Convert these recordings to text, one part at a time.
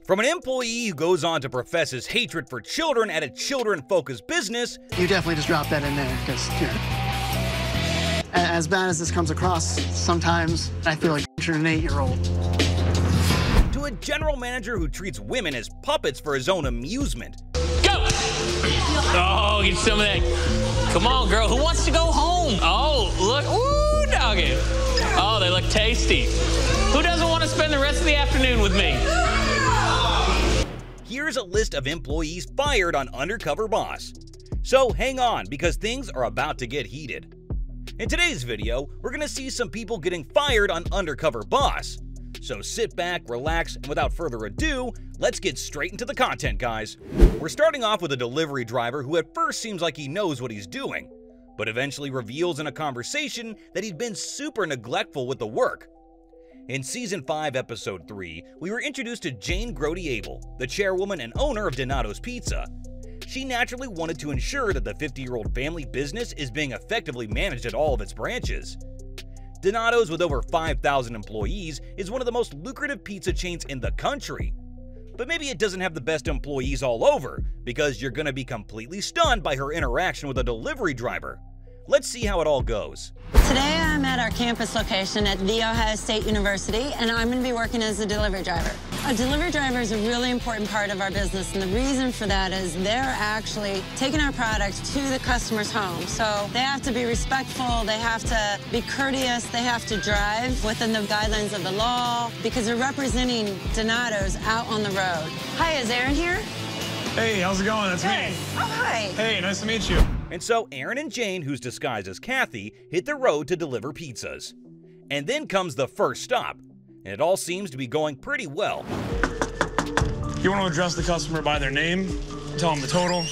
From an employee who goes on to profess his hatred for children at a children-focused business, you definitely just drop that in there because, as bad as this comes across, sometimes I feel like you're an 8-year-old. to a general manager who treats women as puppets for his own amusement. Go! Oh, get some of that. Come on, girl. Who wants to go home? Oh, look. Ooh, doggy. Oh, they look tasty. Who doesn't want to spend the rest of the afternoon with me? Here's a list of employees fired on Undercover Boss. So hang on, because things are about to get heated. In today's video, we're going to see some people getting fired on Undercover Boss. So sit back, relax, and without further ado, let's get straight into the content, guys. We're starting off with a delivery driver who at first seems like he knows what he's doing, but eventually reveals in a conversation that he'd been super neglectful with the work. In Season 5, Episode 3, we were introduced to Jane Grody-Abel, the chairwoman and owner of Donato's Pizza. She naturally wanted to ensure that the 50-year-old family business is being effectively managed at all of its branches. Donato's, with over 5,000 employees, is one of the most lucrative pizza chains in the country. But maybe it doesn't have the best employees all over, because you're going to be completely stunned by her interaction with a delivery driver. Let's see how it all goes. Today I'm at our campus location at The Ohio State University, and I'm going to be working as a delivery driver. A delivery driver is a really important part of our business, and the reason for that is they're actually taking our product to the customer's home. So they have to be respectful, they have to be courteous, they have to drive within the guidelines of the law, because they're representing Donato's out on the road. Hi, is Aaron here? Hey, how's it going? That's Hey. me. Oh, hi. Hey, nice to meet you. And so Aaron and Jane, who's disguised as Kathy, hit the road to deliver pizzas. And then comes the first stop, and it all seems to be going pretty well. You want to address the customer by their name, tell them the total.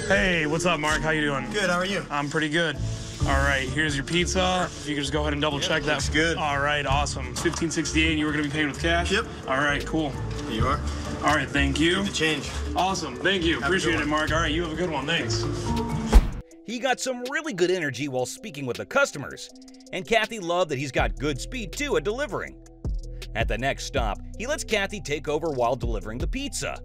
Hey, what's up, Mark? How you doing? Good, how are you? I'm pretty good. All right, here's your pizza. If you could just go ahead and double check that. Looks good. All right, awesome. It's $15.68, you were going to be paying with cash? Yep. All right, cool. Here you are. All right, thank you. The change. Awesome, thank you. Have a Appreciate good it, one. Mark. All right, you have a good one. Thanks. He got some really good energy while speaking with the customers, and Kathy loved that he's got good speed too at delivering. At the next stop, he lets Kathy take over while delivering the pizza.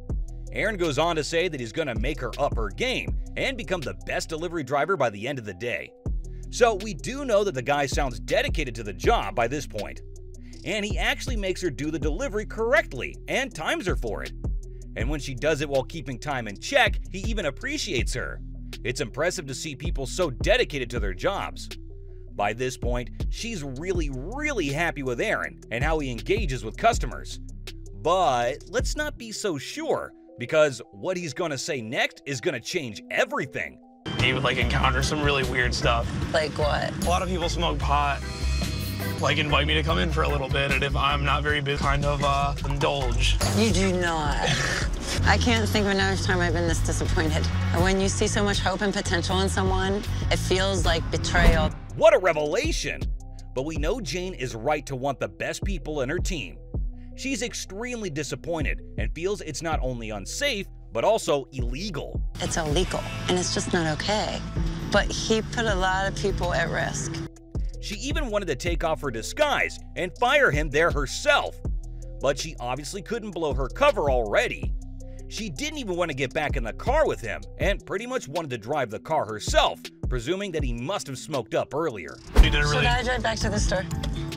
Aaron goes on to say that he's going to make her up her game and become the best delivery driver by the end of the day. So we do know that the guy sounds dedicated to the job by this point. And he actually makes her do the delivery correctly and times her for it. And when she does it while keeping time in check, he even appreciates her. It's impressive to see people so dedicated to their jobs. By this point, she's really happy with Aaron and how he engages with customers. But let's not be so sure, because what he's going to say next is going to change everything. You would, encounter some really weird stuff. Like what? A lot of people smoke pot, invite me to come in for a little bit, and if I'm not very busy, kind of, indulge. You do not. I can't think of another time I've been this disappointed. When you see so much hope and potential in someone, it feels like betrayal. What a revelation! But we know Jane is right to want the best people in her team. She's extremely disappointed and feels it's not only unsafe, but also illegal. It's illegal, and it's just not okay. But he put a lot of people at risk. She even wanted to take off her disguise and fire him there herself. But she obviously couldn't blow her cover already. She didn't even want to get back in the car with him and pretty much wanted to drive the car herself, presuming that he must have smoked up earlier. You did it really. Should I drive back to the store?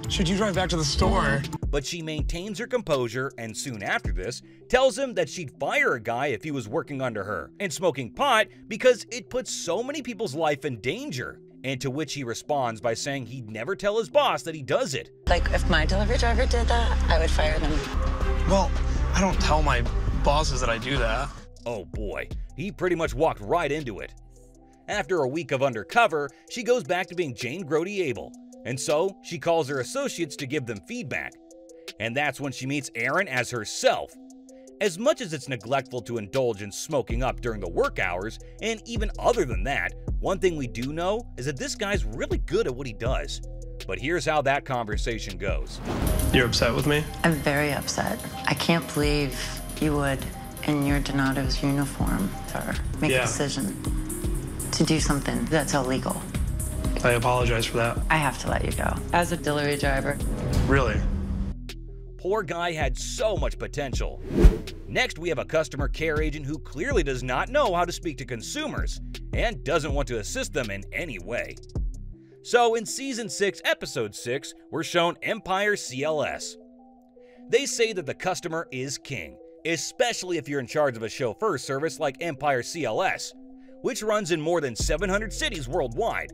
Should you drive back to the store? But she maintains her composure and soon after this, tells him that she'd fire a guy if he was working under her and smoking pot because it puts so many people's life in danger. And to which he responds by saying he'd never tell his boss that he does it. If my delivery driver did that, I would fire them. Well, I don't tell my bosses that I do that. Oh boy, he pretty much walked right into it. After a week of Undercover, she goes back to being Jane Grody-Abel, and so she calls her associates to give them feedback. And that's when she meets Aaron as herself. As much as it's neglectful to indulge in smoking up during the work hours, and even other than that, one thing we do know is that this guy's really good at what he does. But here's how that conversation goes. You're upset with me? I'm very upset. I can't believe you would, in your Donato's uniform, make a decision to do something that's illegal. I apologize for that. I have to let you go. As a delivery driver. Really? poor guy had so much potential. Next, we have a customer care agent who clearly does not know how to speak to consumers and doesn't want to assist them in any way. So in Season 6, Episode 6, we're shown Empire CLS. They say that the customer is king, especially if you're in charge of a chauffeur service like Empire CLS, which runs in more than 700 cities worldwide.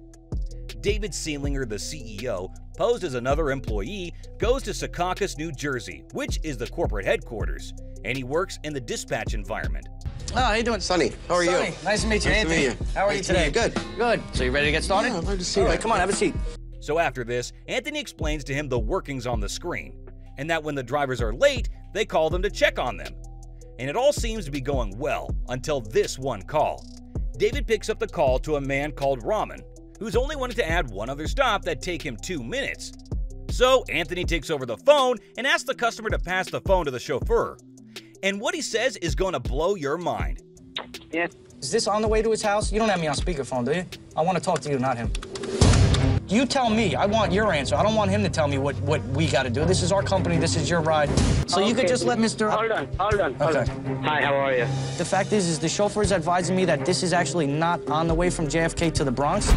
David Seelinger, the CEO, posed as another employee, goes to Secaucus, New Jersey, which is the corporate headquarters, and he works in the dispatch environment. Oh, how you doing? Sonny, how are Sonny, you? nice to meet you, Nice to Anthony. meet you. How are you Nice to meet today? you. Good. Good. So you ready to get started? Yeah, I'd like to see All right, that. come on, have a seat. So after this, Anthony explains to him the workings on the screen, and that when the drivers are late, they call them to check on them. And it all seems to be going well, until this one call. David picks up the call to a man called Raman, who's only wanted to add one other stop that'd take him 2 minutes. So Anthony takes over the phone and asks the customer to pass the phone to the chauffeur. And what he says is going to blow your mind. Yeah. Is this on the way to his house? You don't have me on speakerphone, do you? I want to talk to you, not him. You tell me. I want your answer. I don't want him to tell me what we got to do. This is our company. This is your ride. So you could just let Mr. Hold on. Okay. Hi, how are you? The fact is the chauffeur's advising me that this is actually not on the way from JFK to the Bronx.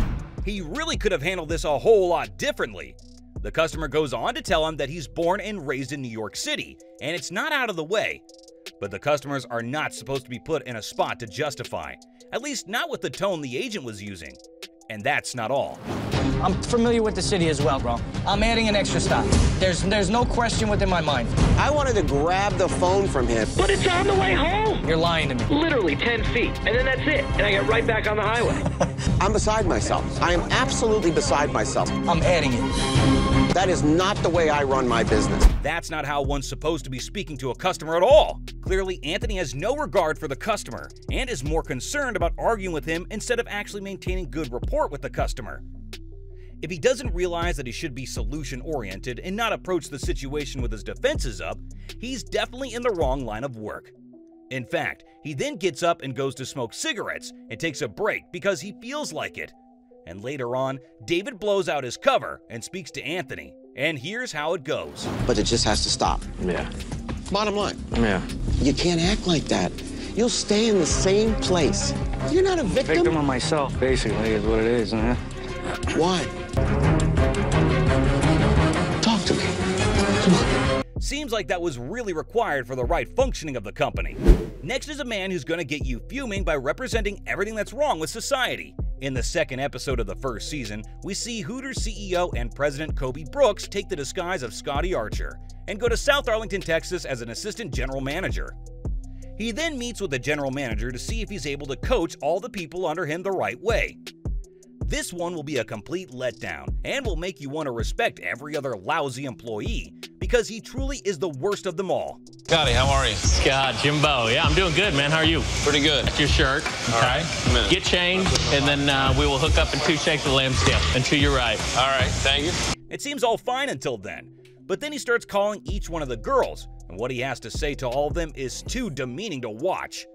He really could have handled this a whole lot differently. The customer goes on to tell him that he's born and raised in New York City, and it's not out of the way. But the customers are not supposed to be put in a spot to justify, at least not with the tone the agent was using. And that's not all. I'm familiar with the city as well, bro. I'm adding an extra stop. There's no question within my mind. I wanted to grab the phone from him. But it's on the way home. You're lying to me. Literally 10 feet, and then that's it. And I get right back on the highway. I'm beside myself. I am absolutely beside myself. I'm adding it. That is not the way I run my business. That's not how one's supposed to be speaking to a customer at all. Clearly, Anthony has no regard for the customer and is more concerned about arguing with him instead of actually maintaining good rapport with the customer. If he doesn't realize that he should be solution-oriented and not approach the situation with his defenses up, he's definitely in the wrong line of work. In fact, he then gets up and goes to smoke cigarettes and takes a break because he feels like it. And later on, David blows out his cover and speaks to Anthony. And here's how it goes. But it just has to stop. Yeah. Bottom line. Yeah. You can't act like that. You'll stay in the same place. You're not a victim. Victim of myself, basically, is what it is, huh? Why? Talk to me. Come on. Seems like that was really required for the right functioning of the company. Next is a man who's going to get you fuming by representing everything that's wrong with society. In the second episode of the first season, we see Hooters CEO and President Kobe Brooks take the disguise of Scotty Archer and go to South Arlington, Texas as an assistant general manager. He then meets with the general manager to see if he's able to coach all the people under him the right way. This one will be a complete letdown and will make you want to respect every other lousy employee because he truly is the worst of them all. Scotty, how are you? Scott, Jimbo. Yeah, I'm doing good, man. How are you? Pretty good. That's your shirt. All right. Get changed, and then we will hook up in 2 shakes of lamb scale. And to your right. All right, thank you. It seems all fine until then, but then he starts calling each one of the girls, and what he has to say to all of them is too demeaning to watch.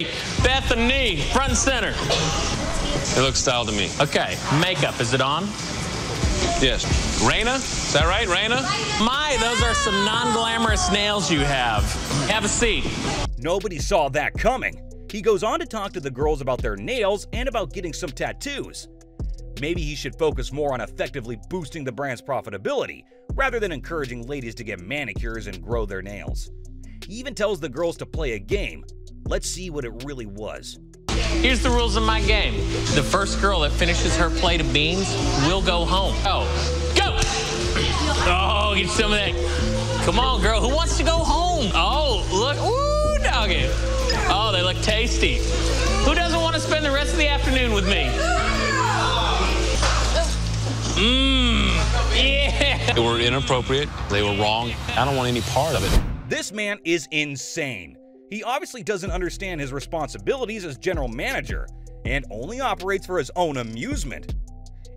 Bethany, front and center. It looks style to me. Okay, makeup, is it on? Yes. Raina? Is that right, Raina? My, those are some non-glamorous nails you have. Have a seat. Nobody saw that coming. He goes on to talk to the girls about their nails and about getting some tattoos. Maybe he should focus more on effectively boosting the brand's profitability, rather than encouraging ladies to get manicures and grow their nails. He even tells the girls to play a game. Let's see what it really was. Here's the rules of my game. The first girl that finishes her plate of beans will go home. Oh, go! Oh, get some of that. Come on, girl. Who wants to go home? Oh, look. Ooh, doggy. Oh, they look tasty. Who doesn't want to spend the rest of the afternoon with me? Yeah. They were inappropriate. They were wrong. I don't want any part of it. This man is insane. He obviously doesn't understand his responsibilities as general manager and only operates for his own amusement.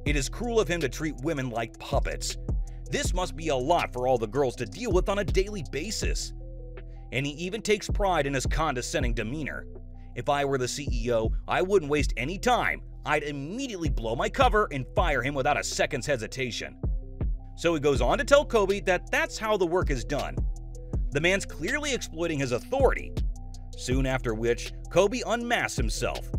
It is cruel of him to treat women like puppets. This must be a lot for all the girls to deal with on a daily basis. And he even takes pride in his condescending demeanor. If I were the CEO, I wouldn't waste any time. I'd immediately blow my cover and fire him without a second's hesitation. So he goes on to tell Kobe that that's how the work is done. The man's clearly exploiting his authority. Soon after which, Kobe unmasks himself.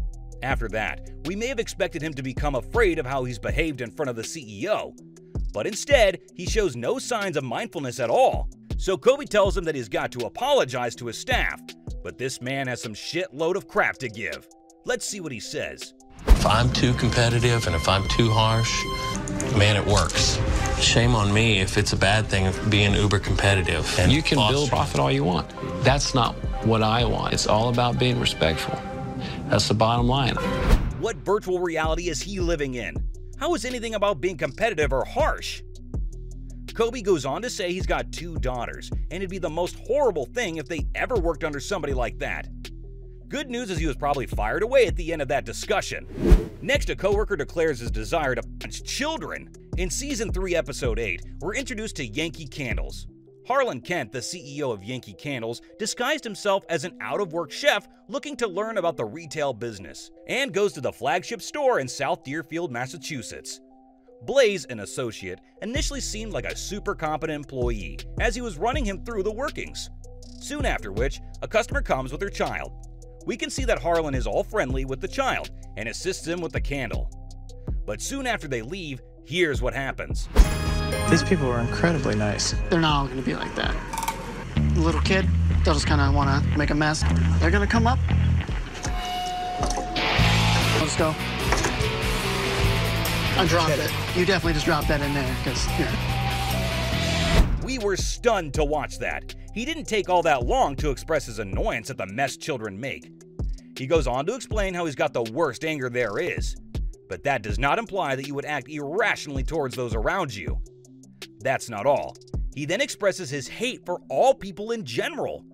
After that, we may have expected him to become afraid of how he's behaved in front of the CEO. But instead, he shows no signs of mindfulness at all. So Kobe tells him that he's got to apologize to his staff. But this man has some shitload of crap to give. Let's see what he says. If I'm too competitive and if I'm too harsh, man, it works. Shame on me if it's a bad thing of being uber competitive. And you can build profit all you want. That's not what I want. It's all about being respectful. That's the bottom line. What virtual reality is he living in? How is anything about being competitive or harsh? Kobe goes on to say he's got 2 daughters, and it'd be the most horrible thing if they ever worked under somebody like that. Good news is he was probably fired away at the end of that discussion. Next, a coworker declares his desire to punch children. In Season 3, Episode 8, we're introduced to Yankee Candles. Harlan Kent, the CEO of Yankee Candles, disguised himself as an out-of-work chef looking to learn about the retail business, and goes to the flagship store in South Deerfield, Massachusetts. Blaze, an associate, initially seemed like a super competent employee as he was running him through the workings. Soon after which, a customer comes with her child. We can see that Harlan is all friendly with the child and assists him with the candle. But soon after they leave, here's what happens. These people are incredibly nice. They're not all gonna be like that. The little kid, they'll just kinda wanna make a mess. They're gonna come up. Let's go. I dropped it. You definitely just dropped that in there, because We were stunned to watch that. He didn't take all that long to express his annoyance at the mess children make. He goes on to explain how he's got the worst anger there is. But that does not imply that you would act irrationally towards those around you. That's not all. He then expresses his hate for all people in general.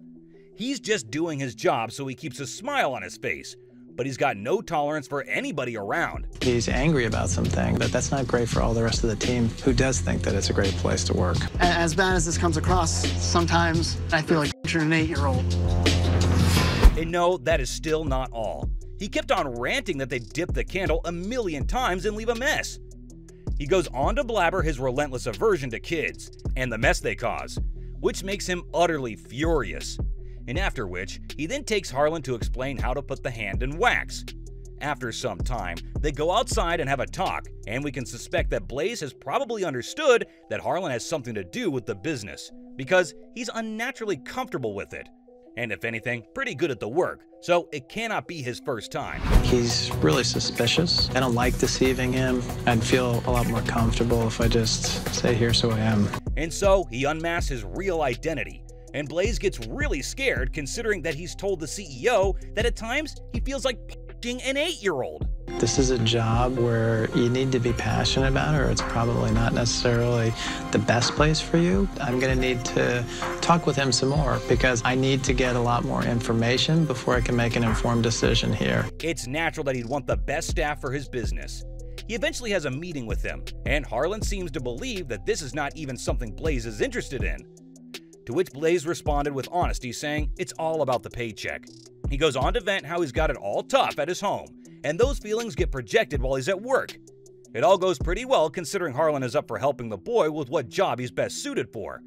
He's just doing his job so he keeps a smile on his face, but he's got no tolerance for anybody around. he's angry about something, but that's not great for all the rest of the team who does think that it's a great place to work. As bad as this comes across, sometimes I feel like you're an 8-year-old. And no, that is still not all. He kept on ranting that they dip the candle a million times and leave a mess. He goes on to blabber his relentless aversion to kids and the mess they cause, which makes him utterly furious. And after which, he then takes Harlan to explain how to put the hand in wax. After some time, they go outside and have a talk, and we can suspect that Blaze has probably understood that Harlan has something to do with the business, because he's unnaturally comfortable with it. And if anything, pretty good at the work, so it cannot be his first time. He's really suspicious. I don't like deceiving him. I'd feel a lot more comfortable if I just say, here's who I am. And so he unmasks his real identity, and Blaze gets really scared considering that he's told the CEO that at times he feels like punching an 8-year-old. This is a job where you need to be passionate about it, or it's probably not necessarily the best place for you. I'm going to need to talk with him some more because I need to get a lot more information before I can make an informed decision here. It's natural that he'd want the best staff for his business. He eventually has a meeting with them, and Harlan seems to believe that this is not even something Blaze is interested in. To which Blaze responded with honesty, saying it's all about the paycheck. He goes on to vent how he's got it all tough at his home, and those feelings get projected while he's at work. It all goes pretty well considering Harlan is up for helping the boy with what job he's best suited for.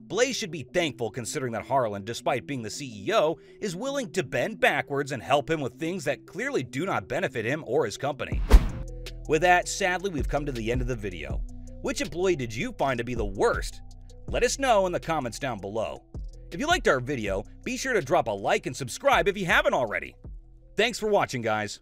Blaze should be thankful considering that Harlan, despite being the CEO, is willing to bend backwards and help him with things that clearly do not benefit him or his company. With that, sadly, we've come to the end of the video. Which employee did you find to be the worst? Let us know in the comments down below. If you liked our video, be sure to drop a like and subscribe if you haven't already. Thanks for watching, guys.